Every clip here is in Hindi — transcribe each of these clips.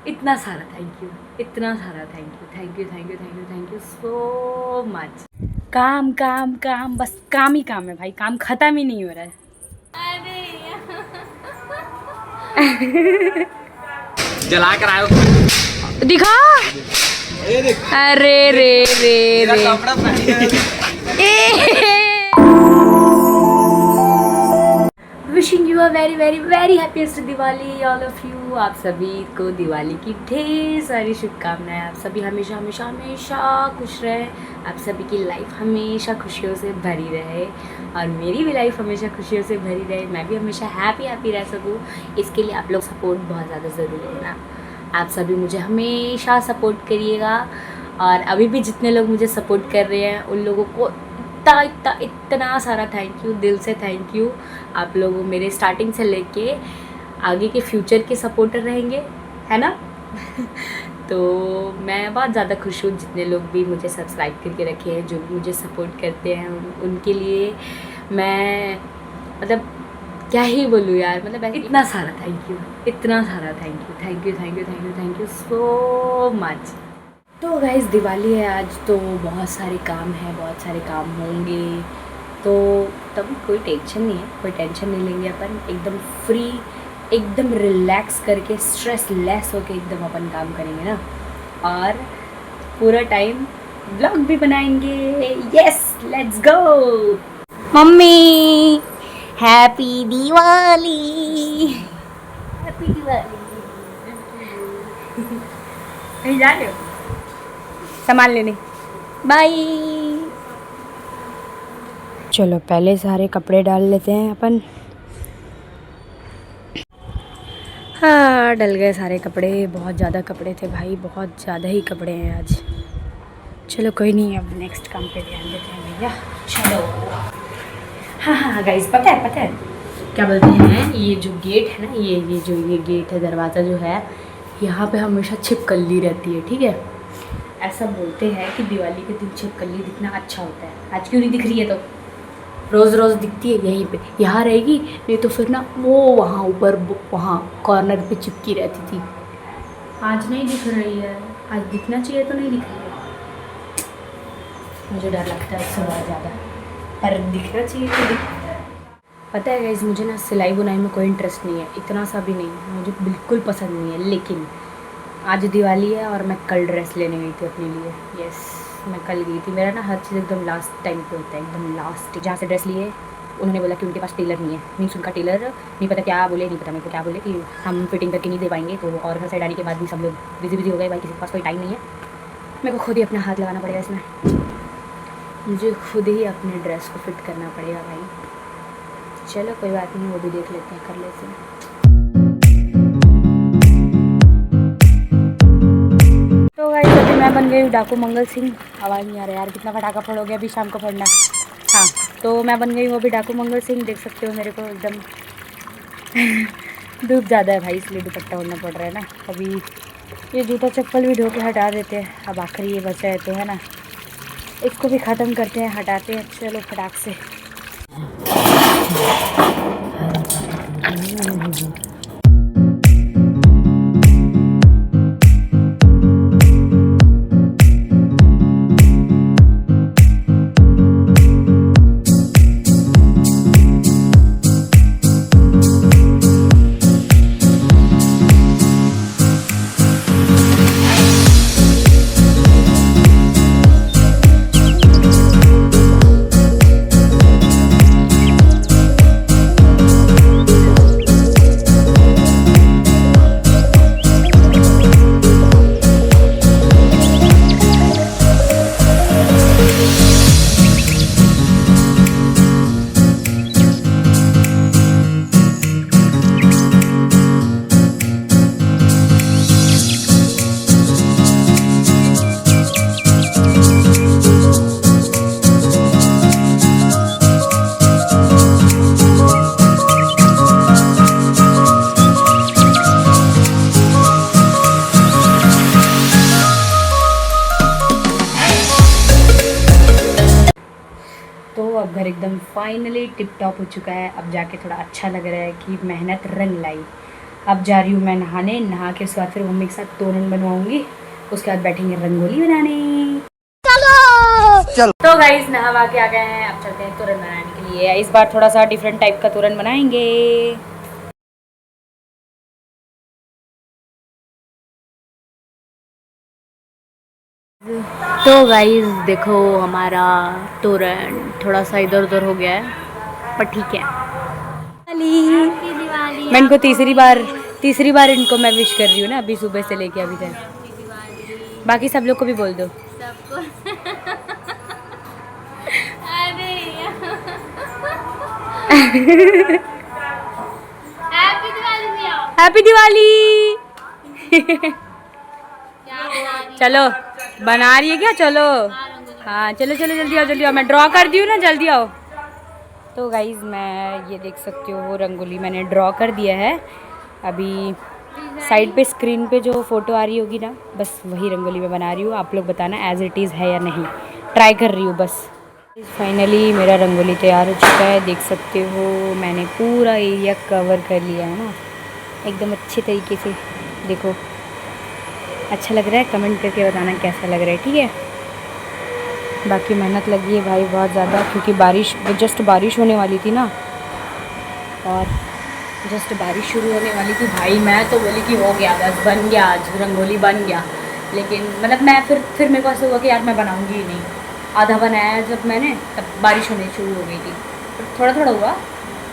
इतना सारा थैंक यू, इतना सारा thank you, thank you thank you thank you thank you so much. काम काम काम, बस काम ही काम है भाई, काम खत्म ही नहीं हो रहा है। जला कर आयो दिखा। अरे रे रे रे wishing you a very very very happiest Diwali all of you. आप सभी को दिवाली की ढेर सारी शुभकामनाएं। आप सभी हमेशा हमेशा हमेशा खुश रहें, आप सभी की लाइफ हमेशा खुशियों से भरी रहे और मेरी भी लाइफ हमेशा खुशियों से भरी रहे, मैं भी हमेशा हैप्पी रह सकूँ। इसके लिए आप लोग सपोर्ट बहुत ज़्यादा ज़रूरी है ना। आप सभी मुझे हमेशा सपोर्ट करिएगा और अभी भी जितने लोग मुझे सपोर्ट कर रहे हैं उन लोगों को इतना सारा थैंक यू, दिल से थैंक यू। आप लोग मेरे स्टार्टिंग से लेके आगे के फ्यूचर के सपोर्टर रहेंगे, है ना। तो मैं बहुत ज़्यादा खुश हूँ जितने लोग भी मुझे सब्सक्राइब करके रखे हैं, जो भी मुझे सपोर्ट करते हैं उनके लिए मैं मतलब क्या ही बोलूँ यार, मतलब इतना सारा थैंक यू, इतना सारा thank you thank you thank you thank you thank you so much. तो गाइस दिवाली है आज, तो बहुत सारे काम हैं, बहुत सारे काम होंगे, तो तब कोई टेंशन नहीं है, कोई टेंशन नहीं लेंगे अपन, एकदम फ्री एकदम रिलैक्स करके स्ट्रेस लेस होके एकदम अपन काम करेंगे ना। और पूरा टाइम ब्लॉग भी बनाएंगे। Yes let's go. Mummy happy Diwali, happy Diwali. कहीं जा रहे हो? सामान लेने बाय। चलो पहले सारे कपड़े डाल लेते हैं अपन। हाँ डल गए सारे कपड़े, बहुत ज़्यादा कपड़े थे भाई, बहुत ज़्यादा ही कपड़े हैं आज। चलो कोई नहीं, अब नेक्स्ट काम पे ध्यान देते हैं भैया। चलो हाँ गाइस, पता है क्या बोलते हैं, ये जो गेट है ना, ये गेट है, दरवाज़ा जो है, यहाँ पे हमेशा छिपकली रहती है, ठीक है। ऐसा बोलते हैं कि दिवाली के दिन छिपकली दिखना अच्छा होता है। आज क्यों नहीं दिख रही है? तो रोज़ रोज़ दिखती है यहीं पे, यहाँ रहेगी, नहीं तो फिर ना वो वहाँ ऊपर वहाँ कॉर्नर पे चिपकी रहती थी। आज नहीं दिख रही है, आज दिखना चाहिए तो नहीं दिख रही है। मुझे डर लगता है इससे बहुत ज़्यादा, पर दिखना चाहिए तो दिख। पता है गाइस, मुझे ना सिलाई बुनाई में कोई इंटरेस्ट नहीं है, इतना सा भी नहीं, मुझे बिल्कुल पसंद नहीं है। लेकिन आज दिवाली है और मैं कल ड्रेस लेने गई थी अपने लिए। यस मैं कल गई थी। मेरा ना हर चीज़ एकदम लास्ट टाइम पे होता है, एकदम लास्ट। जहाँ से ड्रेस लिए उन्होंने बोला कि उनके पास टेलर नहीं है, मीन्स उनका टेलर नहीं पता क्या बोले, नहीं पता मेरे को क्या बोले कि हम फिटिंग करके नहीं दे पाएंगे। तो और घर साइड आने के बाद भी सब लोग बिजी हो गए भाई, किसी के पास कोई टाइम नहीं है। मेरे को खुद ही अपना हाथ लगाना पड़ेगा इसमें, मुझे खुद ही अपने ड्रेस को फिट करना पड़ेगा भाई। चलो कोई बात नहीं, वो भी देख लेते हैं, कर लेते हैं। तो गाइस अभी मैं बन गई हूँ डाकू मंगल सिंह। आवाज़ नहीं आ रहा यार, कितना पटाखा फोड़ोगे, अभी शाम को फोड़ना। हाँ तो मैं बन गई हूँ अभी डाकू मंगल सिंह, देख सकते हो मेरे को एकदम। धूप ज़्यादा है भाई, इसलिए दुपट्टा ओढ़ना पड़ रहा है ना। अभी ये जूता चप्पल भी धो के हटा देते हैं, अब आखिरी ये बचा है तो है ना, इसको भी ख़त्म करते हैं, हटाते हैं। चलो फटाक से। अब घर एकदम फाइनली टिप टॉप हो चुका है। अब जाके थोड़ा अच्छा लग रहा है कि मेहनत रंग लाई। अब जा रही हूँ मैं नहाने, नहा के उसके बाद फिर मम्मी के साथ तोरण बनवाऊंगी, उसके बाद बैठेंगे रंगोली बनाने। चलो तो गाइस नहा के आ गए हैं, अब चलते हैं तोरण बनाने के लिए। इस बार थोड़ा सा डिफरेंट टाइप का तोरण बनाएंगे। तो गाइस देखो हमारा तोरण थोड़ा सा इधर उधर हो गया है, पर ठीक है। मैं इनको तीसरी बार इनको मैं विश कर रही हूँ ना, अभी सुबह से लेके अभी तक। बाकी सब लोग को भी बोल दो सबको। अरे हैप्पी दिवाली। चलो बना रही है क्या? चलो हाँ चलो चलो जल्दी आओ, मैं ड्रॉ कर दी हूँ ना, जल्दी आओ। तो गाइज़ मैं ये देख सकते हो वो रंगोली मैंने ड्रॉ कर दिया है। अभी साइड पे स्क्रीन पे जो फ़ोटो आ रही होगी ना, बस वही रंगोली मैं बना रही हूँ। आप लोग बताना एज़ इट इज़ है या नहीं, ट्राई कर रही हूँ बस। फाइनली मेरा रंगोली तैयार हो चुका है, देख सकते हो मैंने पूरा एरिया कवर कर लिया है ना एकदम अच्छे तरीके से। देखो अच्छा लग रहा है, कमेंट करके बताना कैसा लग रहा है, ठीक है। बाकी मेहनत लगी है भाई बहुत ज़्यादा, क्योंकि जस्ट बारिश होने वाली थी ना, और जस्ट बारिश शुरू होने वाली थी भाई। मैं तो बोली कि हो गया बस, बन गया आज रंगोली बन गया, लेकिन मतलब मैं फिर मेरे को ऐसा हुआ कि यार मैं बनाऊंगी ही नहीं। आधा बनाया जब मैंने, तब बारिश होनी शुरू हो गई थी, थोड़ा थोड़ा हुआ।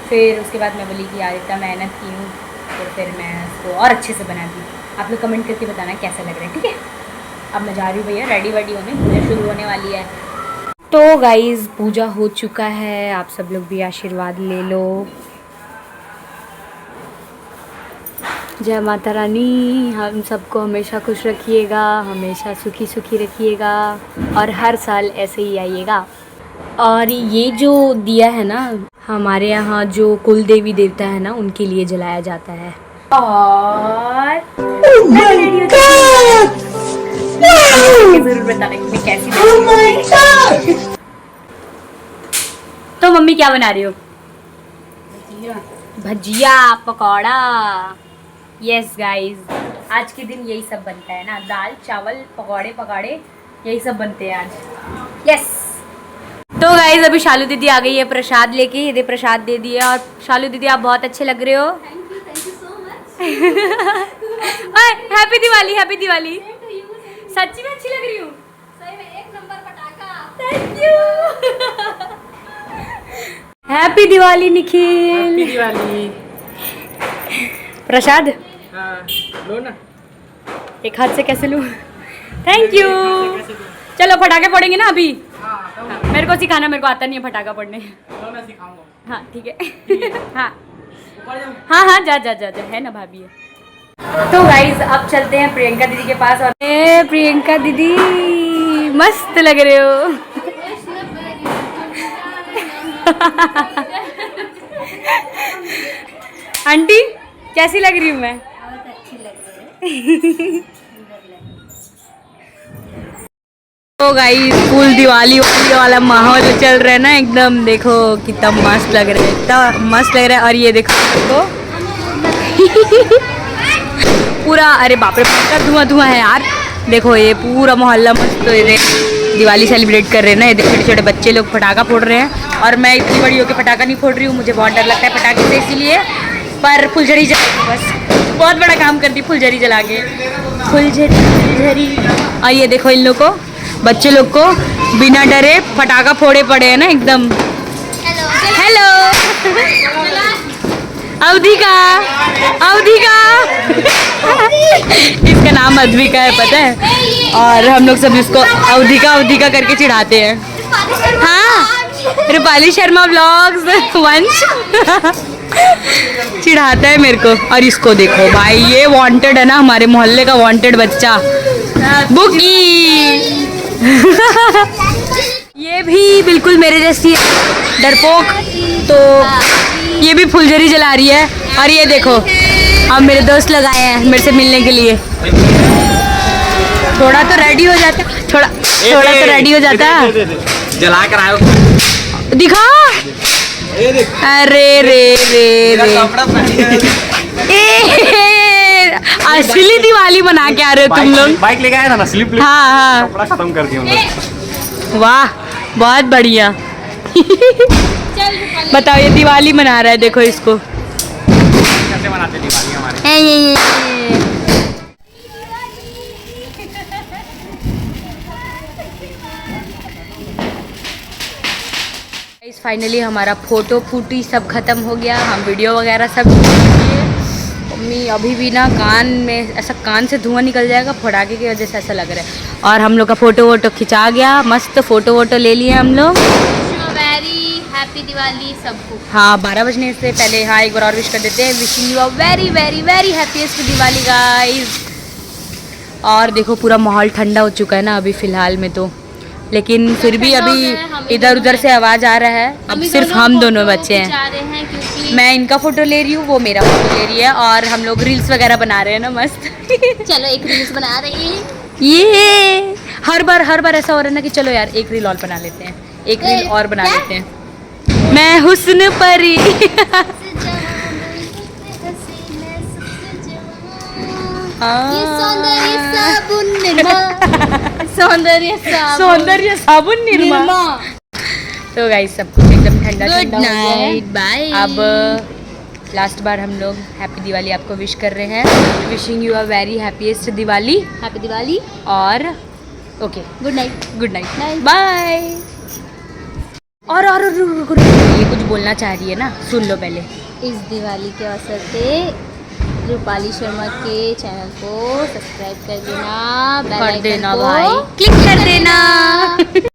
फिर उसके बाद मैं बोली कि यार इतना मेहनत की हूँ, तो फिर मैं उसको और अच्छे से बना दी। आप लोग कमेंट करके बताना कैसा लग रहा है, ठीक है। अब मैं जा रही हूँ भैया, रेडी वेडी होने, पूजा शुरू होने वाली है। तो गाइज़ पूजा हो चुका है, आप सब लोग भी आशीर्वाद ले लो। जय माता रानी, हम सबको हमेशा खुश रखिएगा, हमेशा सुखी सुखी रखिएगा, और हर साल ऐसे ही आइएगा। और ये जो दिया है ना, हमारे यहाँ जो कुल देवी देवता है ना, उनके लिए जलाया जाता है। और जरूर बताना कि मैं कैसी लगी। तो मम्मी क्या बना रही हो? भजिया पकौड़ा। यस गाइस, आज के दिन यही सब बनता है ना, दाल चावल पकौड़े पकौड़े यही सब बनते हैं आज। यस। तो गाइस अभी शालू दीदी आ गई है प्रसाद लेके, ये प्रसाद दे दिए। और शालू दीदी आप बहुत अच्छे लग रहे हो। Thank you so much. Happy Diwali, happy Diwali. सच्ची में अच्छी लग रही हूँ, सही में एक नंबर पटाखा। Thank you. Happy Diwali Nikhil. Happy Diwali. प्रसाद लो ना, एक हाथ से कैसे लूँ? Thank you. चलो फटाके फोड़ेंगे ना अभी। मेरे को सिखाना, मेरे को आता नहीं है फटाका फोड़ने। मैं सिखाऊंगा। हाँ ठीक है। हाँ हाँ जा जा जा जा, है ना भाभी है। तो गाइज अब चलते हैं प्रियंका दीदी के पास। और प्रियंका दीदी मस्त लग रहे हो। आंटी कैसी लग रही हूँ मैं? बहुत अच्छी लग रही है। तो गाइस फुल दिवाली वाला माहौल चल रहा है ना एकदम, देखो कितना मस्त लग रहा है, इतना मस्त लग रहा है। और ये देखो तो पूरा, अरे बाप रे का धुआं धुआं है यार। देखो ये पूरा मोहल्ला मस्त दिवाली सेलिब्रेट कर रहे हैं ना। ये छोटे छोटे बच्चे लोग पटाखा फोड़ रहे हैं, और मैं इतनी बड़ी होकर पटाखा नहीं फोड़ रही हूँ, मुझे बहुत डर लगता है पटाखे से, इसीलिए। पर फुलझड़ी जला, बस बहुत बड़ा काम कर दी फुलझड़ी जला के, फुलझड़ी। और ये देखो इन लोग को, बच्चे लोग को बिना डरे पटाखा फोड़े पड़े हैं ना एकदम। हेलो अवधिका, अवधिका। इसका नाम अद्विका है पता है, और हम लोग सब इसको अवधिका अवधिका करके चिढ़ाते हैं। हाँ रूपाली शर्मा व्लॉग्स वंश चिढ़ाता है मेरे को। और इसको देखो भाई, ये वांटेड है ना, हमारे मोहल्ले का वांटेड बच्चा बुकी। ये भी बिल्कुल मेरे जैसी है, डरपोक। तो ये भी फुलझड़ी जला रही है। और ये देखो अब मेरे दोस्त लोग आए हैं मेरे से मिलने के लिए। थोड़ा तो रेडी हो जाता, थोड़ा तो रेडी हो जाता। जला कर आयो, दिखा। अरे रे रे रे असली दिवाली मना के आ रहे हो तुम लोग। बाइक लेके आया था ना, स्लिप हाँ हाँ, कपड़ा खत्म कर दिया हम लोग। वाह बहुत बढ़िया। बताओ ये दिवाली मना रहा है, देखो इसको। कैसे मनाते दिवाली हमारे। फाइनली हमारा फोटो फूटी सब खत्म हो गया, हम वीडियो वगैरह सब किए। मम्मी अभी भी ना कान में ऐसा, कान से धुआं निकल जाएगा पटाखे की वजह से, ऐसा लग रहा है। और हम लोग का फोटो वोटो खिंचा गया, मस्त फोटो वोटो ले लिए हम लोग। वेरी हैप्पी दिवाली सबको। हाँ 12 बजने से पहले हाँ एक बार और विश कर देते हैं। Wishing you a very very very happiest Diwali guys. और देखो पूरा माहौल ठंडा हो चुका है ना अभी फ़िलहाल में तो, लेकिन फिर भी अभी इधर उधर से आवाज़ आ रहा है। अब सिर्फ हम दोनों बच्चे हैं। मैं इनका फ़ोटो ले रही हूँ, वो मेरा फ़ोटो ले रही है, और हम लोग रील्स वगैरह बना रहे हैं ना मस्त। चलो एक रील्स बना रही है। ये हर बार ऐसा हो रहा है ना कि चलो यार एक रील और बना लेते हैं, एक रील और बना लेते हैं। मैं हुस्न परी। सौंदर्य साबुन निर्मा। तो गाइस सब कुछ एकदम ठंडा ठंडा हो गया है। बाय। अब लास्ट बार हम लोग हैप्पी दिवाली आपको विश कर रहे हैं। Wishing you a very happiest Diwali. Happy Diwali और okay good night. Good night bye. और रुको, ये कुछ बोलना चाह रही है ना, सुन लो पहले। इस दिवाली के अवसर पे रूपाली शर्मा के चैनल को सब्सक्राइब कर देना, बेल कर आइकन देना को भाई, क्लिक कर देना।